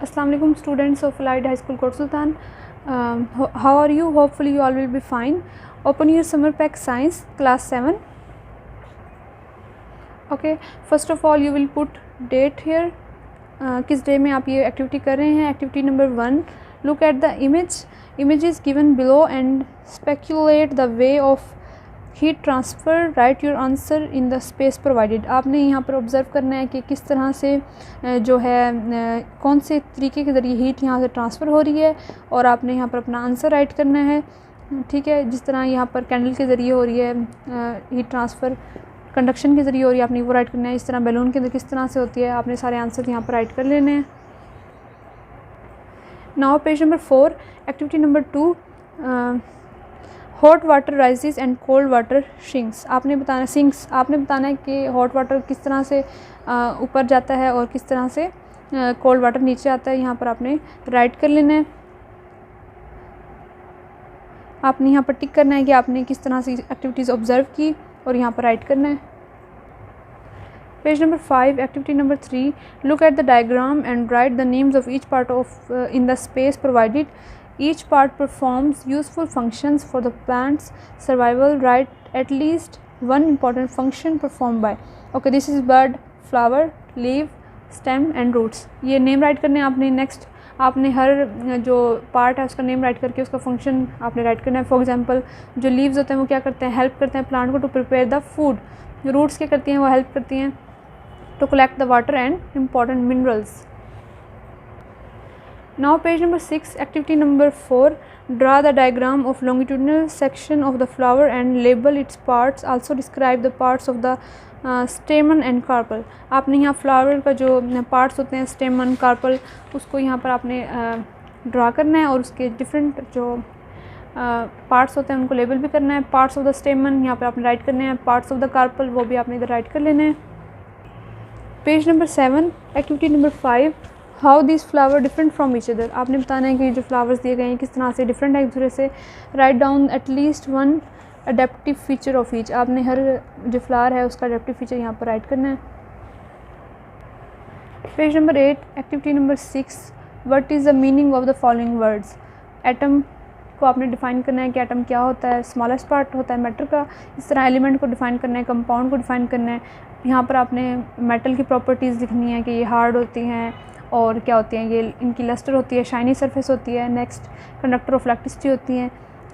Assalamu alaikum students of Allied High School Kot Sultan. How are you? Hopefully you all will be fine. Open your summer pack science class 7. Okay, first of all you will put date here. किस day में आप ये activity कर रहे हैं. Activity number 1, look at the image is given below and speculate the way of heat transfer. Right your answer in the space provided. आपने यहाँ पर ऑब्ज़र्व करना है कि किस तरह से जो है कौन से तरीके के ज़रिए हीट यहाँ से ट्रांसफ़र हो रही है और आपने यहाँ पर अपना आंसर राइट करना है. ठीक है, जिस तरह यहाँ पर कैंडल के ज़रिए हो रही है हीट ट्रांसफ़र, कंडक्शन के ज़रिए हो रही है, आपने वो राइट करना है. इस तरह बैलून के अंदर किस तरह से होती है, आपने सारे आंसर यहाँ पर राइट कर लेने हैं. Now page number 4, activity number 2, hot water rises and cold water sinks. आपने बताना है कि हॉट वाटर किस तरह से ऊपर जाता है और किस तरह से कोल्ड वाटर नीचे आता है. यहाँ पर आपने राइट कर लेना है. आपने यहाँ पर टिक करना है कि आपने किस तरह से एक्टिविटीज़ ऑब्जर्व की और यहाँ पर राइट करना है. Page number 5, activity number 3, look at the diagram and right the names of each part of in the space provided. Each part performs useful functions for the plant's survival. Write at least one important function performed by. Okay, this is bud, flower, leaf, stem and roots. ये name right करने हैं आपने. Next आपने हर जो part है उसका name right करके उसका फंक्शन आपने राइट करना है. फॉर एग्जांपल जो लीव्स होते हैं वो क्या करते हैं, हेल्प करते हैं प्लांट को to prepare the food. Roots क्या करती हैं, वो हेल्प करती हैं to collect the water and important minerals. Now page number 6, activity number 4, draw the diagram of longitudinal section of the flower and label its parts. Also describe the parts of the stamen and carpel. आपने यहाँ flower का जो parts होते हैं स्टेमन carpel उसको यहाँ पर आपने ड्रा करना है और उसके डिफरेंट जो पार्ट्स होते हैं उनको लेबल भी करना है. पार्ट्स ऑफ द स्टेमन यहाँ पर आपने राइट करने हैं, पार्ट्स ऑफ द कार्पल वो भी आपने इधर राइट कर लेने हैं. Page number 7, activity number 5, how this flower different from each other. आपने बताना है कि जो फ्लावर्स दिए गए हैं किस तरह से डिफरेंट है एक दूसरे से. Write down at least one adaptive feature of each. आपने हर जो फ्लावर है उसका अडेप्टिव फीचर यहाँ पर राइट करना है. Page number 8, activity number 6, what is the meaning of the following words. Atom को आपने डिफ़ाइन करना है कि एटम क्या होता है. स्मॉलेस्ट पार्ट होता है मैटर का. इस तरह एलिमेंट को डिफ़ाइन करना है, कंपाउंड को डिफ़ाइन करना है. यहाँ पर आपने मेटल की प्रॉपर्टीज़ लिखनी है कि ये हार्ड होती हैं और क्या होती हैं, ये इनकी लस्टर होती है, शाइनी सरफेस होती है. नेक्स्ट कंडक्टर ऑफ इलेक्ट्रिसिटी होती हैं.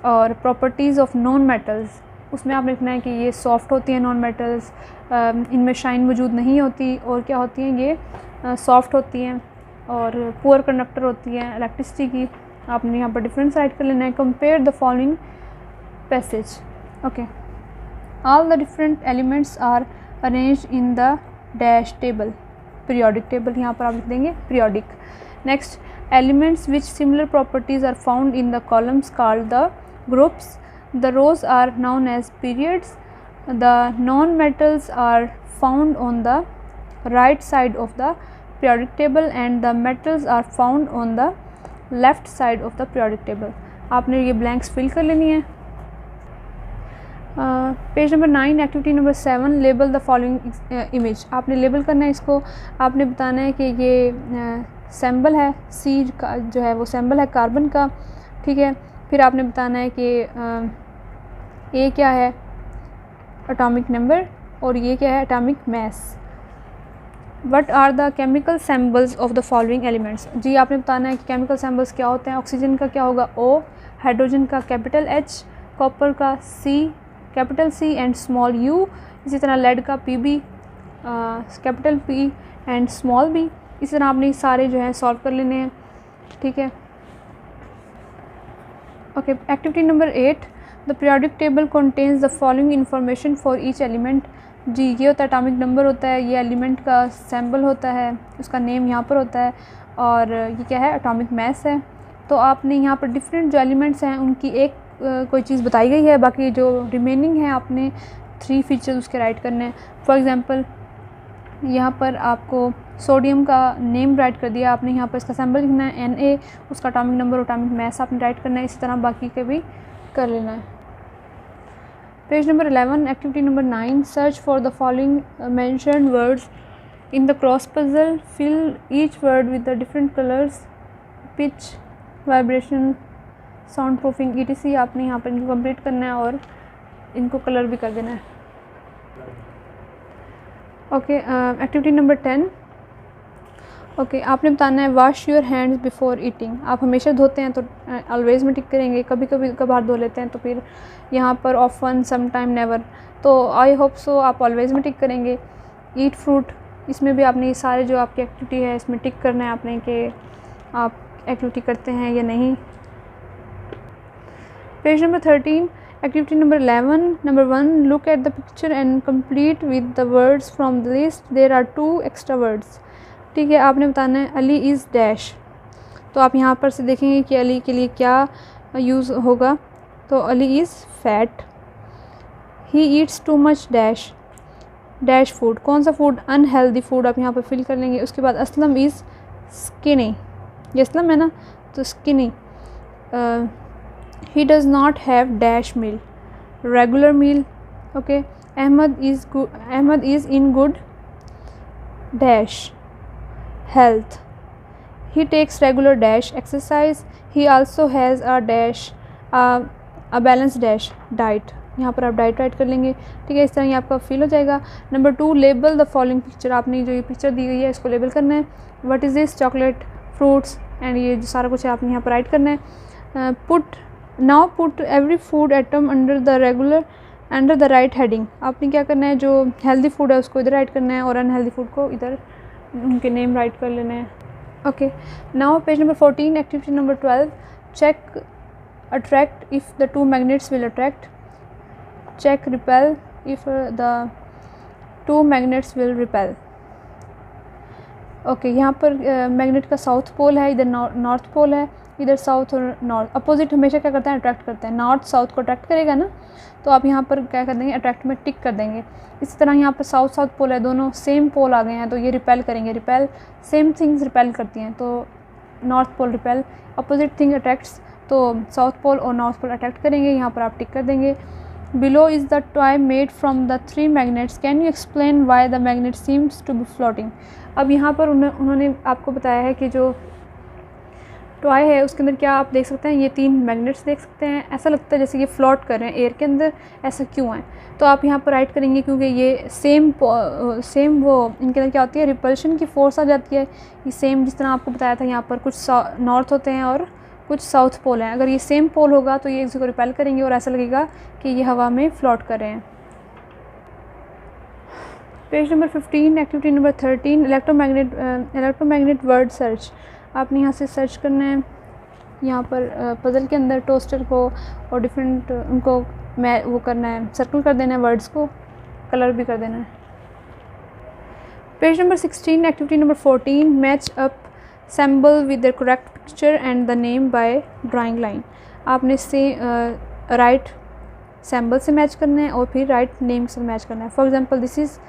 और प्रॉपर्टीज़ ऑफ नॉन मेटल्स, उसमें आपने लिखना है कि ये सॉफ्ट होती हैं नॉन मेटल्स, इनमें शाइन मौजूद नहीं होती और क्या होती हैं ये सॉफ्ट होती हैं और पुअर कंडक्टर होती हैं इलेक्ट्रिसिटी की. आपने यहाँ पर डिफरेंस राइट कर लेना है. Compare the following passage. Okay, all the different elements are arranged in the dash table. Periodic table यहाँ पर आप लिख देंगे periodic. Next, elements which similar properties are found in the columns called the groups. The rows are known as periods. The non metals are found on the right side of the periodic table and the metals are found on the left side of the periodic table. आपने ये blanks fill कर लेनी है. Page number 9, activity number 7, label the following image. आपने label करना है इसको. आपने बताना है कि ये सैम्बल है, सी का जो है वो सैम्बल है कार्बन का. ठीक है, फिर आपने बताना है कि ए क्या है, एटॉमिक नंबर, और ये क्या है, atomic mass. What are the chemical symbols of the following elements. जी आपने बताना है कि केमिकल सैम्बल्स क्या होते हैं. ऑक्सीजन का क्या होगा, ओ. हाइड्रोजन का कैपिटल एच. कॉपर का C, capital C and small U. इसी तरह लेड का P B, capital P and small B. इसी तरह आपने सारे जो है सॉल्व कर लेने हैं. ठीक है. Okay, activity number 8, the periodic table contains the following information for each element. जी ये होता है एटॉमिक नंबर होता है, ये एलिमेंट का सैम्बल होता है, उसका नेम यहाँ पर होता है, और ये क्या है, एटॉमिक मैस है. तो आपने यहाँ पर डिफरेंट जो एलिमेंट्स हैं उनकी एक कोई चीज़ बताई गई है, बाकी जो रिमेनिंग है आपने 3 फीचर्स उसके राइट करने हैं. फॉर एग्जांपल यहाँ पर आपको सोडियम का नेम राइट कर दिया, आपने यहाँ पर इसका सैम्बल लिखना है Na, उसका एटॉमिक नंबर, एटॉमिक मैस आपने राइट करना है. इसी तरह बाकी के भी कर लेना है. Page number 11, activity number 9, search for the following mentioned words in the cross puzzle fill each word with the different colours, pitch, vibration, sound proofing etc. आपने यहाँ पर इनको कंप्लीट करना है और इनको कलर भी कर देना है। Okay, activity number 10। ओके, आपने बताना है wash your hands before eating. आप हमेशा धोते हैं तो ऑलवेज़ में टिक करेंगे, कभी कभी कभार धो लेते हैं तो फिर यहाँ पर ऑफन, सम टाइम, नेवर। तो आई होप सो आप ऑलवेज़ में टिक करेंगे। ईट फ्रूट, इसमें भी आपने ये सारे जो आपकी एक्टिविटी है इसमें टिक करना है आपने कि आप एक्टिविटी करते हैं या नहीं। Page number 13, activity number 11, number 1, look at the picture and complete with the words from the list, there are 2 extra words. ठीक है, आपने बताना है अली इज़ डैश। तो आप यहाँ पर से देखेंगे कि अली के लिए क्या यूज़ होगा। तो Ali is fat. He eats too much dash, dash food, कौन सा फूड, अनहेल्दी फूड आप यहाँ पर फिल कर लेंगे। उसके बाद असलम इज़ स्किनी, ये असलम है ना, तो skinny. He does not have dash meal, regular meal. Okay, Ahmed is in good dash health. He takes regular dash exercise. He also has a dash a balanced dash diet. यहाँ पर आप diet right कर लेंगे। ठीक है, इस तरह ये आपका फिल हो जाएगा। Number 2, label the following picture. आपने जो ये पिक्चर दी गई है इसको लेबल करना है। What is this, chocolate, fruits and ये जो सारा कुछ है आपने यहाँ पर राइट करना है। Put every food item under the right heading. आपने क्या करना है, जो हेल्दी फूड है उसको इधर राइट करना है और अनहेल्दी फूड को इधर उनके नेम राइट कर लेने हैं। Okay, now page number 14, activity number 12, check attract if the 2 magnets will attract, check repel if the 2 magnets will repel. Okay, यहाँ पर मैग्नेट का साउथ पोल है, इधर नॉर्थ पोल है, इधर साउथ और नॉर्थ। अपोजिट हमेशा क्या करता है, अट्रैक्ट करते हैं। नॉर्थ साउथ को अट्रैक्ट करेगा ना, तो आप यहाँ पर क्या कर देंगे, अट्रैक्ट में टिक कर देंगे। इसी तरह यहाँ पर साउथ पोल है, दोनों सेम पोल आ गए हैं तो ये रिपेल करेंगे। रिपेल, सेम थिंग्स रिपेल करती हैं, तो north pole repel, opposite thing attracts, तो साउथ पोल और नॉर्थ पोल अट्रैक्ट करेंगे। यहाँ पर आप टिक कर देंगे। Below is the toy made from the 3 magnets, can you explain why the magnet seems to be floating. अब यहाँ पर उन्होंने आपको बताया है कि जो टॉय है उसके अंदर क्या आप देख सकते हैं, ये 3 मैग्नेट्स देख सकते हैं। ऐसा लगता है जैसे ये फ्लोट कर रहे हैं एयर के अंदर, ऐसा क्यों है। तो आप यहाँ पर राइट करेंगे क्योंकि ये सेम वो इनके अंदर क्या होती है, रिपल्शन की फोर्स आ जाती है। ये सेम जिस तरह आपको बताया था, यहाँ पर कुछ नॉर्थ होते हैं और कुछ साउथ पोल हैं। अगर ये सेम पोल होगा तो ये एक दूसरे को रिपेल करेंगे और ऐसा लगेगा कि ये हवा में फ्लोट कर रहे हैं। Page number 15, activity number 13, electromagnet word search. आपने यहाँ से सर्च करना है, यहाँ पर पजल के अंदर टोस्टर को और डिफरेंट उनको वो करना है, सर्कल कर देना है, वर्ड्स को कलर भी कर देना है। Page number 16, activity number 14, match up symbol with the correct picture and the name by drawing line. आपने से राइट सिंबल से मैच करना है और फिर राइट नेम से मैच करना है। For example this is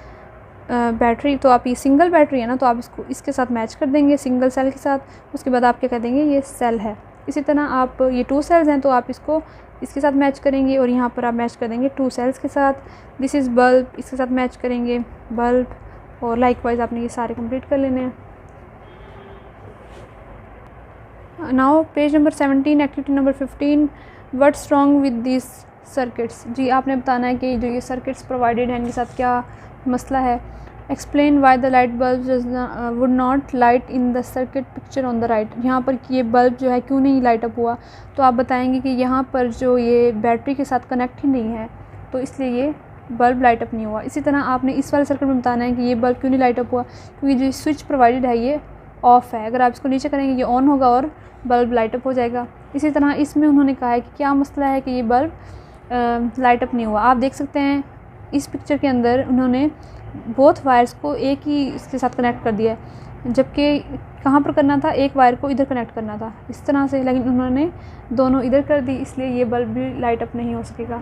battery, तो आप ये सिंगल बैटरी है ना, तो आप इसको इसके साथ मैच कर देंगे, सिंगल सेल के साथ। उसके बाद आप क्या कह देंगे, ये सेल है। इसी तरह आप ये 2 सेल्स हैं तो आप इसको इसके साथ मैच करेंगे और यहाँ पर आप मैच कर देंगे 2 सेल्स के साथ। दिस इज़ बल्ब, इसके साथ मैच करेंगे बल्ब, और लाइकवाइज आपने ये सारे कंप्लीट कर लेने हैं। Now page number 17, activity number 15, what's wrong with this circuits. जी आपने बताना है कि जो ये सर्किट्स प्रोवाइडेड हैं इनके साथ क्या मसला है। Explain why the light bulb would not light in the circuit picture on the right. यहाँ पर ये बल्ब जो है क्यों नहीं लाइट अप हुआ, तो आप बताएंगे कि यहाँ पर जो ये बैटरी के साथ कनेक्ट ही नहीं है तो इसलिए ये बल्ब लाइट अप नहीं हुआ। इसी तरह आपने इस वाले सर्किट में बताना है कि ये बल्ब क्यों नहीं लाइट अप हुआ, क्योंकि जो स्विच प्रोवाइडेड है ये ऑफ़ है। अगर आप इसको नीचे करेंगे ये ऑन होगा और बल्ब लाइट अप हो जाएगा। इसी तरह इसमें उन्होंने कहा है कि क्या मसला है कि ये बल्ब लाइट अप नहीं हुआ। आप देख सकते हैं इस पिक्चर के अंदर उन्होंने बोथ वायर्स को एक ही इसके साथ कनेक्ट कर दिया है, जबकि कहाँ पर करना था, एक वायर को इधर कनेक्ट करना था इस तरह से, लेकिन उन्होंने दोनों इधर कर दी, इसलिए ये बल्ब भी लाइट अप नहीं हो सकेगा।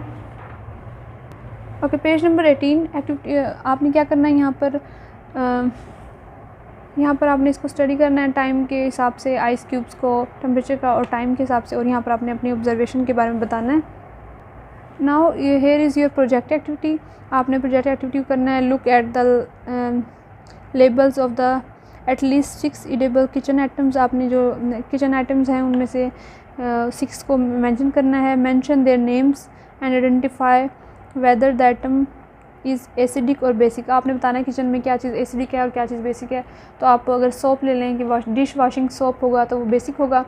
ओके, पेज नंबर 18, एक्टिविटी आपने क्या करना है, यहाँ पर आपने इसको स्टडी करना है टाइम के हिसाब से, आइस क्यूब्स को टेम्परेचर का और टाइम के हिसाब से, और यहाँ पर आपने अपनी ऑब्जर्वेशन के बारे में बताना है। Now here is your project activity. आपने प्रोजेक्ट एक्टिविटी करना है, look at the labels of the at least 6 edible kitchen items, आपने जो किचन आइटम्स हैं उनमें से 6 को मेंशन करना है। Mention their names and identify whether the item is acidic और बेसिक, आपने बताना है किचन में क्या चीज़ एसिडिक है और क्या चीज़ बेसिक है। तो आप अगर सोप ले लें कि डिश वॉशिंग सोप होगा तो वो बेसिक होगा,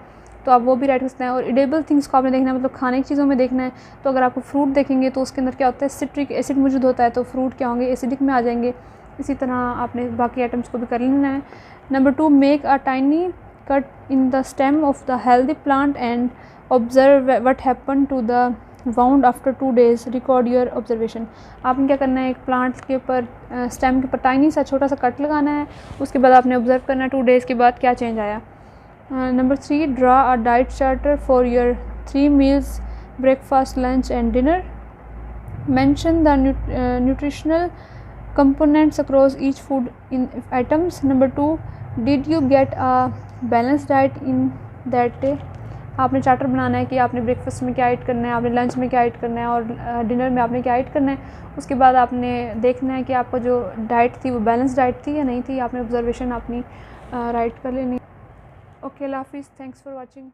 तो आप वो भी राइट कर सकते हैं। और इडेबल थिंग्स को आपने देखना है, मतलब खाने की चीज़ों में देखना है। तो अगर आपको फ्रूट देखेंगे तो उसके अंदर क्या होता है, सिट्रिक एसिड मौजूद होता है, तो फ्रूट क्या होंगे, एसिडिक में आ जाएंगे। इसी तरह आपने बाकी आइटम्स को भी कर लेना है। Number 2, make a tiny cut in the stem of the healthy plant and observe what happen to the wound after 2 days, record your observation. आपने क्या करना है, एक प्लांट के ऊपर स्टेम के ऊपर टाइनी सा छोटा सा कट लगाना है, उसके बाद आपने ऑब्जर्व करना है 2 days के बाद क्या चेंज आया। Number 3, draw a diet charter for your 3 meals, breakfast, lunch and dinner. Mention the nutritional components across each food in items. Number 2, did you get a balanced diet in that day? आपने charter बनाना है कि आपने breakfast में क्या add करना है, आपने lunch में क्या ऐड करना है और डिनर में आपने क्या ऐड करना है। उसके बाद आपने देखना है कि आपका जो डाइट थी वो बैलेंस डाइट थी या नहीं थी। आपने ऑब्जर्वेशन अपनी राइट कर लेनी। ओके, अल्लाह हाफिज़, थैंक्स फॉर वाचिंग।